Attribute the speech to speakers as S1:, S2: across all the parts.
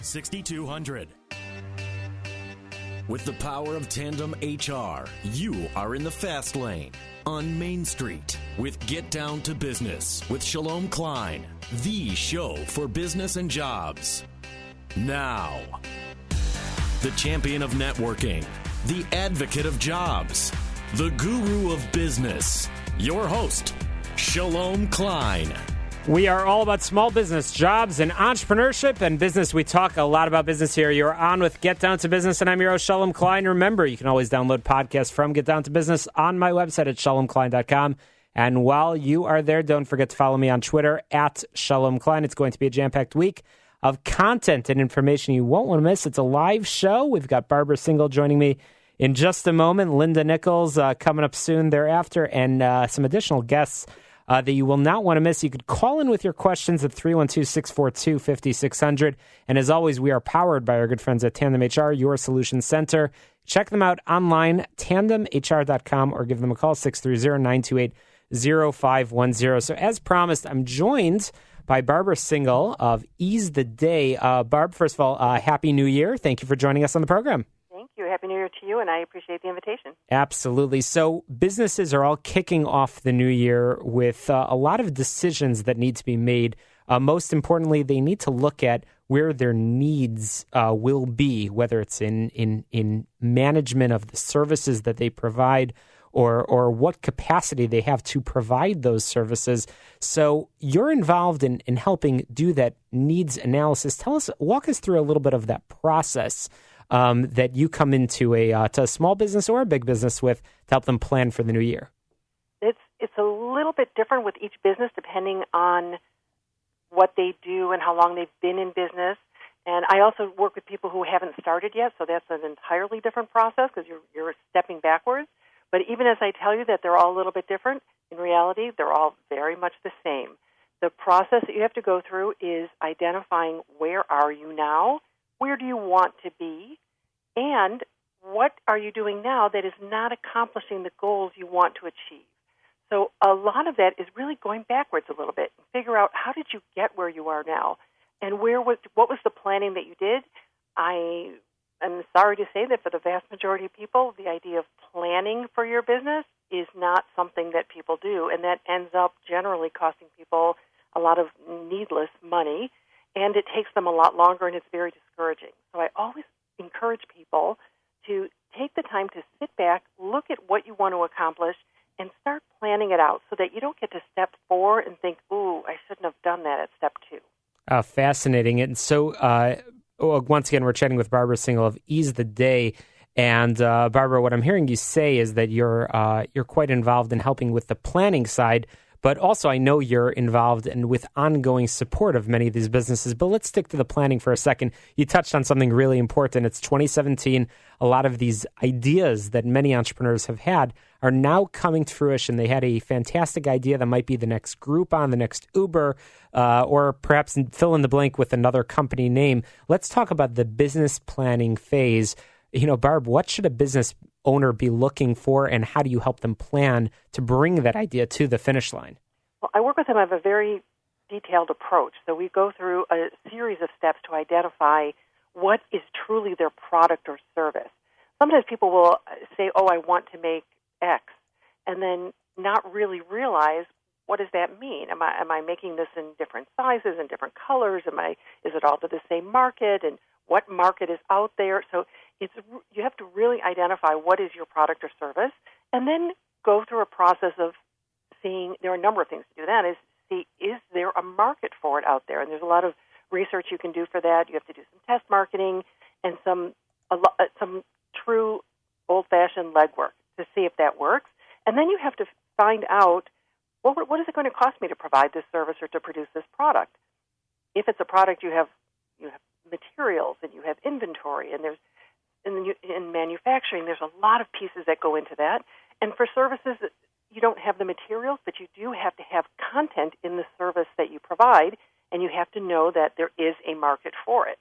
S1: 6200. With the power of Tandem HR, you are in the fast lane on Main Street with Get Down to Business with Shalom Klein, the show for business and jobs. Now, the champion of networking, the advocate of jobs, the guru of business, your host, Shalom Klein.
S2: We are all about small business, jobs, and entrepreneurship and business. We talk a lot about business here. You're on with Get Down to Business, and I'm your host, Shalom Klein. Remember, you can always download podcasts from Get Down to Business on my website at shalomklein.com. And while you are there, don't forget to follow me on Twitter at Shalom Klein. It's going to be a jam-packed week of content and information you won't want to miss. It's a live show. We've got Barbara Singal joining me in just a moment. Linda Nichols coming up soon thereafter, and some additional guests that you will not want to miss. You could call in with your questions at 312-642-5600. And as always, we are powered by our good friends at Tandem HR, your solution center. Check them out online, tandemhr.com, or give them a call, 630-928-0510. So as promised, I'm joined by Barbara Singal of Ease the Day. Barb, first of all, Happy New Year. Thank you for joining us on the program.
S3: Thank you. Happy New Year to you, and I appreciate the invitation.
S2: Absolutely. So businesses are all kicking off the new year with a lot of decisions that need to be made. Most importantly, they need to look at where their needs will be, whether it's in management of the services that they provide or what capacity they have to provide those services. So you're involved in helping do that needs analysis. Walk us through a little bit of that process that you come into to a small business or a big business with to help them plan for the new year.
S3: It's a little bit different with each business depending on what they do and how long they've been in business. And I also work with people who haven't started yet, so that's an entirely different process because you're stepping backwards. But even as I tell you that they're all a little bit different, in reality, they're all very much the same. The process that you have to go through is identifying where are you now, where do you want to be, and what are you doing now that is not accomplishing the goals you want to achieve. So a lot of that is really going backwards a little bit and figure out how did you get where you are now, and what was the planning that you did. I'm sorry to say that for the vast majority of people, the idea of planning for your business is not something that people do, and that ends up generally costing people a lot of needless money, and it takes them a lot longer, and it's very discouraging. So I always encourage people to take the time to sit back, look at what you want to accomplish, and start planning it out so that you don't get to step 4 and think, ooh, I shouldn't have done that at step 2.
S2: Fascinating. And so once again, we're chatting with Barbara Singal of Ease the Day. And Barbara, what I'm hearing you say is that you're quite involved in helping with the planning side, but also I know you're involved and with ongoing support of many of these businesses. But let's stick to the planning for a second. You touched on something really important. It's 2017. A lot of these ideas that many entrepreneurs have had are now coming to fruition. They had a fantastic idea that might be the next Groupon, the next Uber, or perhaps fill in the blank with another company name. Let's talk about the business planning phase. Barb, what should a business owner be looking for, and how do you help them plan to bring that idea to the finish line?
S3: Well, I work with them. I have a very detailed approach. So we go through a series of steps to identify what is truly their product or service. Sometimes people will say, oh, I want to make X, and then not really realize, what does that mean? Am I making this in different sizes and different colors? Is it all to the same market? And what market is out there? So you have to really identify what is your product or service, and then go through a process of seeing. There are a number of things to do. That is, see, is there a market for it out there? And there's a lot of research you can do for that. You have to do some test marketing and some true old-fashioned legwork to see if that works. And then you have to find out, what is it going to cost me to provide this service or to produce this product? If it's a product, you have materials and you have inventory, and there's in manufacturing, there's a lot of pieces that go into that. And for services, you don't have the materials, but you do have to have content in the service that you provide, and you have to know that there is a market for it.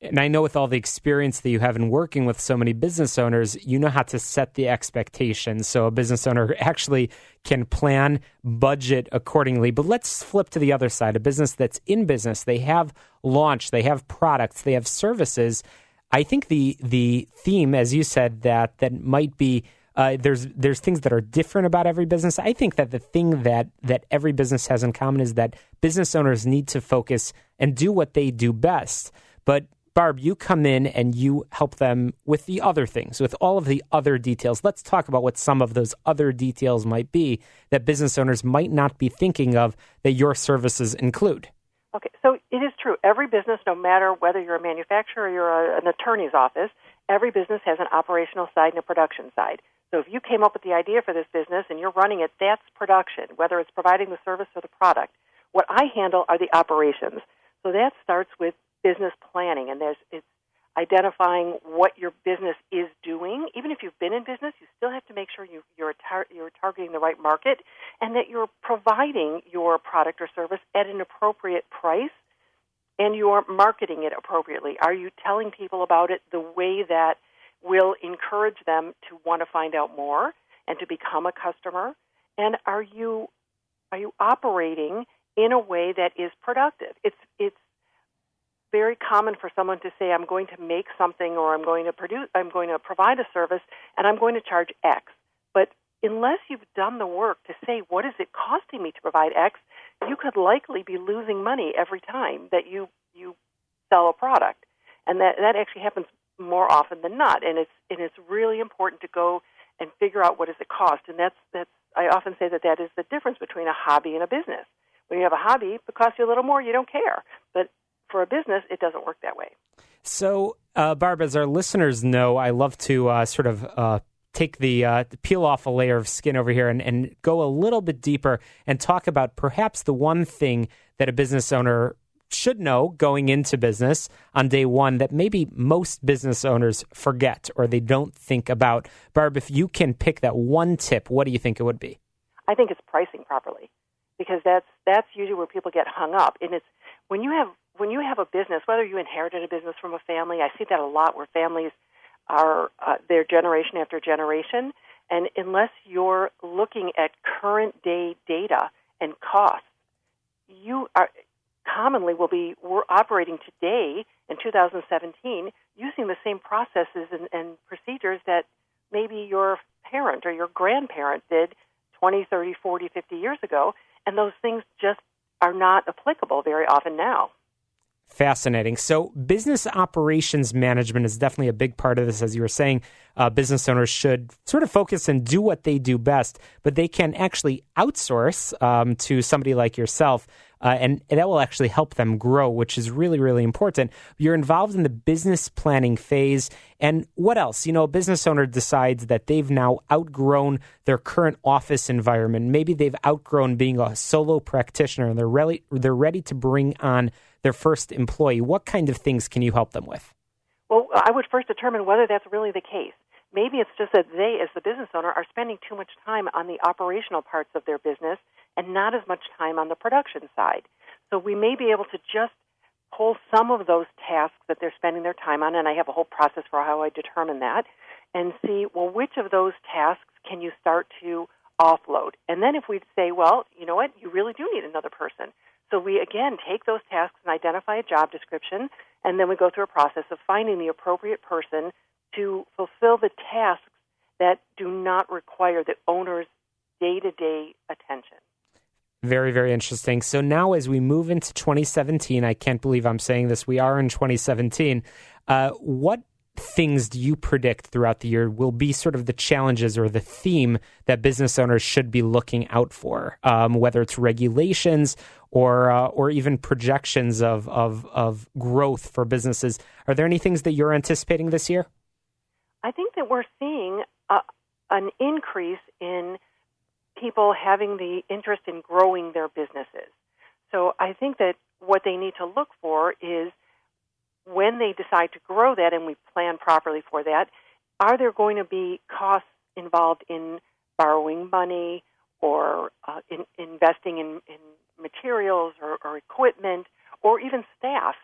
S2: And I know with all the experience that you have in working with so many business owners, you know how to set the expectations so a business owner actually can plan, budget accordingly. But let's flip to the other side. A business that's in business, they have launch, they have products, they have services. I think the theme, as you said, that might be there's things that are different about every business. I think that the thing that every business has in common is that business owners need to focus and do what they do best. But Barb, you come in and you help them with the other things, with all of the other details. Let's talk about what some of those other details might be that business owners might not be thinking of that your services include.
S3: Okay, so it is true. Every business, no matter whether you're a manufacturer or you're an attorney's office, every business has an operational side and a production side. So if you came up with the idea for this business and you're running it, that's production, whether it's providing the service or the product. What I handle are the operations. So that starts with business planning, and it's identifying what your business is doing. Even if you've been in business, you still have to make sure you're targeting the right market and that you're providing your product or service at an appropriate price and you're marketing it appropriately. Are you telling people about it the way that will encourage them to want to find out more and to become a customer? And are you operating in a way that is productive? It's very common for someone to say, I'm going to make something or I'm going to provide a service and I'm going to charge X. But unless you've done the work to say, what is it costing me to provide X, you could likely be losing money every time that you sell a product. And that actually happens more often than not. And it's really important to go and figure out what does it cost. And that's I often say that is the difference between a hobby and a business. When you have a hobby, if it costs you a little more, you don't care. But for a business, it doesn't work that way.
S2: So, Barb, as our listeners know, I love to take the peel off a layer of skin over here and go a little bit deeper and talk about perhaps the one thing that a business owner should know going into business on day one that maybe most business owners forget or they don't think about. Barb, if you can pick that one tip, what do you think it would be?
S3: I think it's pricing properly, because that's usually where people get hung up. And it's when you have a business, whether you inherited a business from a family, I see that a lot where families are their generation after generation, and unless you're looking at current day data and costs, you are commonly we're operating today in 2017 using the same processes and procedures that maybe your parent or your grandparent did 20, 30, 40, 50 years ago, and those things just are not applicable very often now.
S2: Fascinating. So business operations management is definitely a big part of this. As you were saying, business owners should sort of focus and do what they do best, but they can actually outsource to somebody like yourself, and that will actually help them grow, which is really, really important. You're involved in the business planning phase. And what else? A business owner decides that they've now outgrown their current office environment. Maybe they've outgrown being a solo practitioner, and they're ready to bring on their first employee. What kind of things can you help them with?
S3: Well, I would first determine whether that's really the case. Maybe it's just that they, as the business owner, are spending too much time on the operational parts of their business and not as much time on the production side. So we may be able to just pull some of those tasks that they're spending their time on, and I have a whole process for how I determine that, and see, well, which of those tasks can you start to offload? And then if we say, well, you know what, you really do need another person. So we, again, take those tasks and identify a job description, and then we go through a process of finding the appropriate person to fulfill the tasks that do not require the owner's day-to-day attention.
S2: Very, very interesting. So now as we move into 2017, I can't believe I'm saying this, we are in 2017, what things do you predict throughout the year will be sort of the challenges or the theme that business owners should be looking out for, whether it's regulations or even projections of growth for businesses? Are there any things that you're anticipating this year?
S3: I think that we're seeing an increase in people having the interest in growing their businesses. So I think that what they need to look for is when they decide to grow that and we plan properly for that, are there going to be costs involved in borrowing money or investing in materials or equipment or even staff?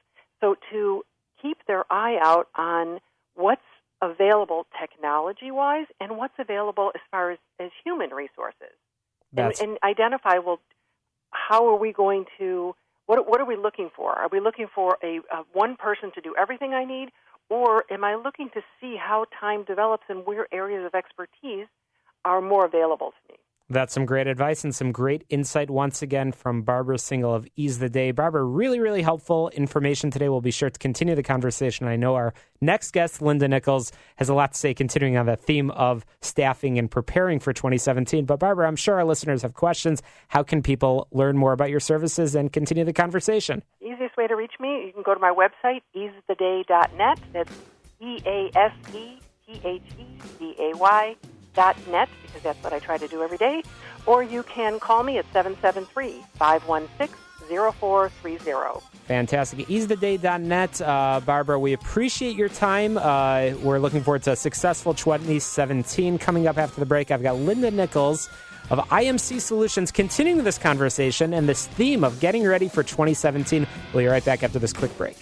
S3: So to keep their eye out on what's available technology-wise and what's available as far as human resources. And identify, well, how are we going to, what are we looking for? Are we looking for a one person to do everything I need, or am I looking to see how time develops and where areas of expertise are more available to me?
S2: That's some great advice and some great insight once again from Barbara Singal of Ease the Day. Barbara, really, really helpful information today. We'll be sure to continue the conversation. I know our next guest, Linda Nichols, has a lot to say continuing on the theme of staffing and preparing for 2017. But Barbara, I'm sure our listeners have questions. How can people learn more about your services and continue the conversation?
S3: Easiest way to reach me, you can go to my website, easetheday.net. That's EASETHEDAY.net, because that's what I try to do every day. Or you can call me at 773-516-0430.
S2: Fantastic. EaseTheDay.net. Barbara, we appreciate your time. We're looking forward to a successful 2017. Coming up after the break, I've got Linda Nichols of IMC Solutions continuing this conversation and this theme of getting ready for 2017. We'll be right back after this quick break.